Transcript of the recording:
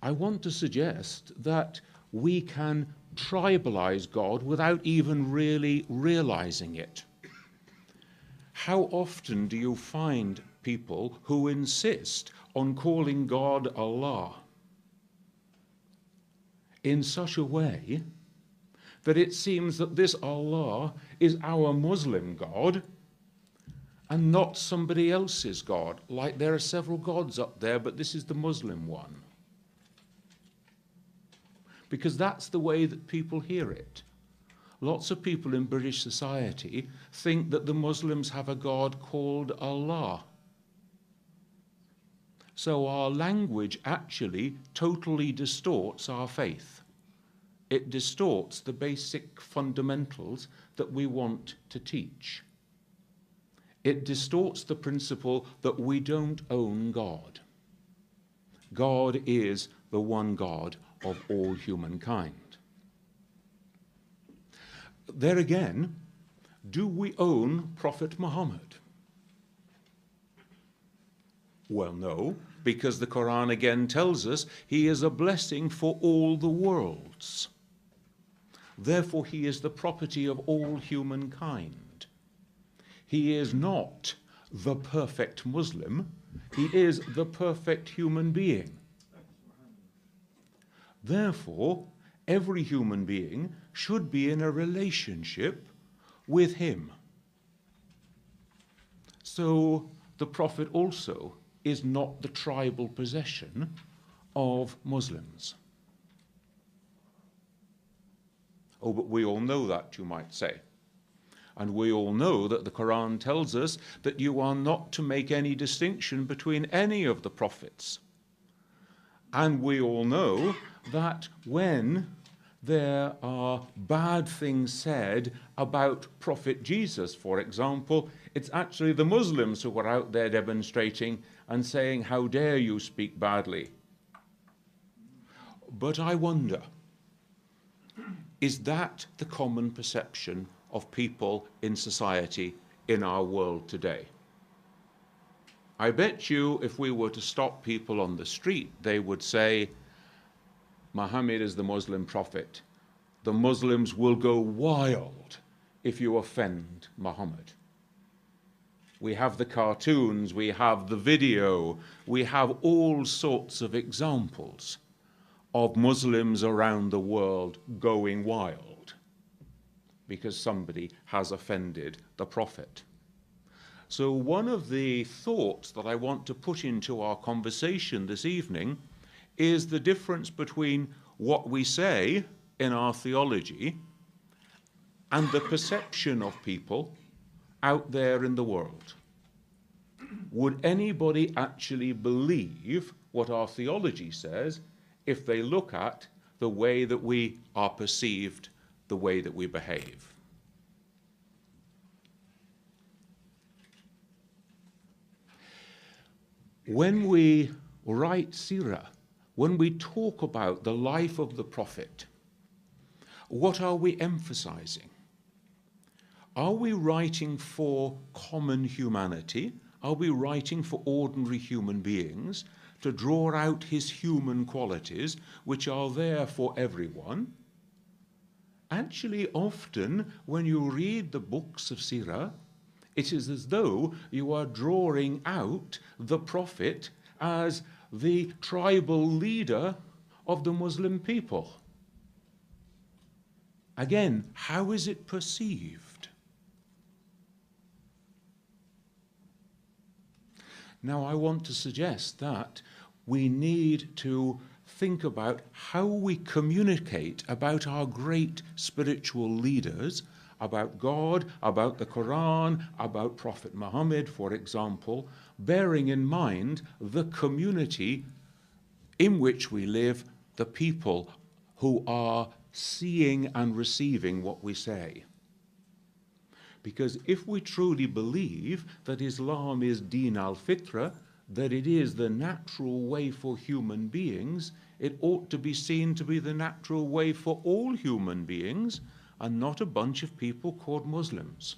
I want to suggest that we can tribalize God without even really realizing it. How often do you find people who insist on calling God Allah in such a way that it seems that this Allah is our Muslim God and not somebody else's God? Like there are several gods up there, but this is the Muslim one. Because that's the way that people hear it. Lots of people in British society think that the Muslims have a God called Allah. So our language actually totally distorts our faith. It distorts the basic fundamentals that we want to teach. It distorts the principle that we don't own God. God is the one God of all humankind. There again, do we own Prophet Muhammad? Well, no, because the Quran again tells us he is a blessing for all the worlds. Therefore, he is the property of all humankind. He is not the perfect Muslim, he is the perfect human being. Therefore, every human being should be in a relationship with him. So the Prophet also is not the tribal possession of Muslims. Oh, but we all know that, you might say. And we all know that the Quran tells us that you are not to make any distinction between any of the prophets. And we all know that when there are bad things said about Prophet Jesus, for example, it's actually the Muslims who are out there demonstrating and saying, "How dare you speak badly?" But I wonder, is that the common perception of people in society in our world today? I bet you if we were to stop people on the street, they would say, Muhammad is the Muslim prophet. The Muslims will go wild if you offend Muhammad. We have the cartoons, we have the video, we have all sorts of examples of Muslims around the world going wild because somebody has offended the prophet. So one of the thoughts that I want to put into our conversation this evening is the difference between what we say in our theology and the perception of people out there in the world. Would anybody actually believe what our theology says if they look at the way that we are perceived, the way that we behave? When we write Sirah, when we talk about the life of the Prophet, what are we emphasizing? Are we writing for common humanity? Are we writing for ordinary human beings to draw out his human qualities, which are there for everyone? Actually, often when you read the books of Sirah, it is as though you are drawing out the Prophet as the tribal leader of the Muslim people. Again, how is it perceived? Now, I want to suggest that we need to think about how we communicate about our great spiritual leaders, about God, about the Quran, about Prophet Muhammad, for example, bearing in mind the community in which we live, the people who are seeing and receiving what we say. Because if we truly believe that Islam is Deen al-Fitra, that it is the natural way for human beings, it ought to be seen to be the natural way for all human beings, and not a bunch of people called Muslims.